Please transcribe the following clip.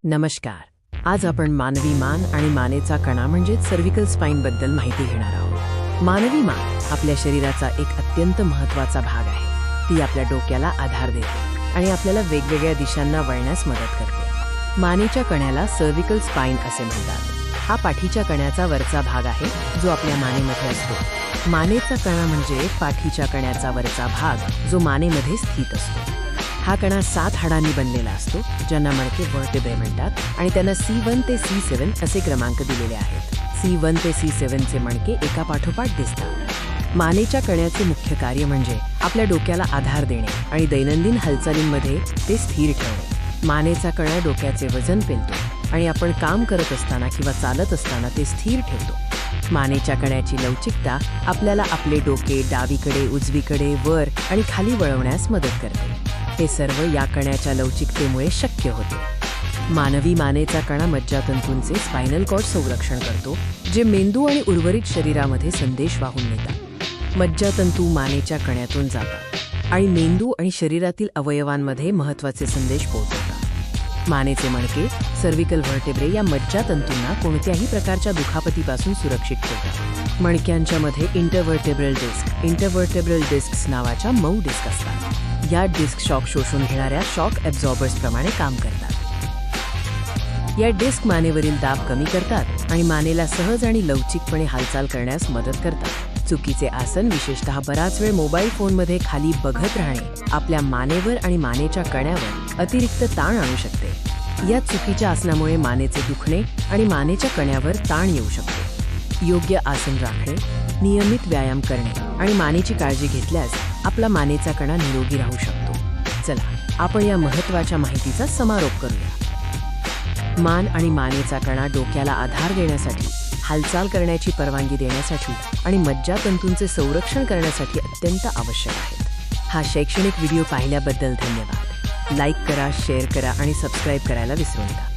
नमस्कार. आज आपण मानवी मान आणि मानेचा कणा म्हणजे सर्व्हिकल स्पाइन बद्दल माहिती घेणार आहोत. मानवी मान आपल्या शरीराचा एक अत्यंत महत्त्वाचा भाग आहे. ती आपल्या डोक्याला आधार देते आणि आपल्याला वेगवेगळ्या दिशांना वळण्यास मदत करते. मानेच्या कण्याला सर्व्हिकल स्पाइन असे म्हणतात. हा पाठीच्या कण्याचा वरचा भाग आहे जो आपल्या मानेमध्ये असतो. मानेचा कणा म्हणजे पाठीच्या कण्याचा वरचा भाग जो मानेमध्ये स्थित असतो. हा कणा 7 हाडांनी बनलेला असतो ज्यांना मणके वर्टेब्रे म्हणतात आणि त्यांना C1 ते C7 असे क्रमांक दिलेले आहेत. C1 ते C7 चे मणके एका पाठोपाठ दिसतात. मानेच्या कण्याचे मुख्य कार्य म्हणजे आपल्या डोक्याला आधार देणे आणि दैनंदिन हालचालींमध्ये ते स्थिर ठेवणे. मानेचा कणा डोक्याचे वजन पेलतो आणि आपण काम करत असताना किंवा चालत असताना ते स्थिर ठेवतो. मानेच्या कण्याची लवचिकता आपल्याला आपले डोके डावीकडे उजवीकडे वर आणि खाली वळवण्यास मदत करते. हे सर्व या कण्याच्या लवचिकतेमुळे शक्य होते. मानवी मानेचा कणा मज्जातंतूंचे स्पायनल कॉर्ड संरक्षण करतो जे मेंदू आणि उर्वरित शरीरामध्ये संदेश वाहून नेतात. मज्जातंतू मानेच्या कण्यातून जातात आणि मेंदू आणि शरीरातील अवयवांमध्ये महत्त्वाचे संदेश पोहोचवतात. मानेचे मणके सर्व्हिकल व्हर्टेब्रे या मज्जातंतूंना कोणत्याही प्रकारच्या दुखापतीपासून सुरक्षित ठेवतात. मणक्यांच्या मध्ये इंटरव्हर्टेब्रल डिस्क्स नावाच्या मऊ डिस्क असतात. या डिस्क शॉक शोषून घेणाऱ्या शॉक ॲब्झॉर्बर्स प्रमाणे काम करतात. या डिस्क मानेवरील दाब कमी करतात आणि मानेला सहज आणि लवचिकपणे हालचाल करण्यास मदत करतात. चुकीचे आसन विशेषतः बराच वेळ मोबाईल फोनमध्ये खाली बघत राहणे आपल्या मानेवर आणि मानेच्या कण्यावर अतिरिक्त ताण आणू शकते. या चुकीच्या आसनामुळे मानेचे दुखणे आणि मानेच्या कण्यावर ताण येऊ शकतो. योग्य आसन राखणे, नियमित व्यायाम करणे आणि मानेची काळजी घेतल्यास आपला मानेचा कणा निरोगी राहू शकतो. चला आपण या महत्त्वाच्या माहितीचा समारोप करूया. मान आणि मानेचा कणा डोक्याला आधार देण्यासाठी, हालचाल करण्याची परवानगी देण्यासाठी आणि मज्जातंतूंचे संरक्षण करण्यासाठी अत्यंत आवश्यक आहेत. हा शैक्षणिक व्हिडिओ पाहिल्याबद्दल धन्यवाद. लाईक करा, शेअर करा आणि सबस्क्राईब करायला विसरू नका.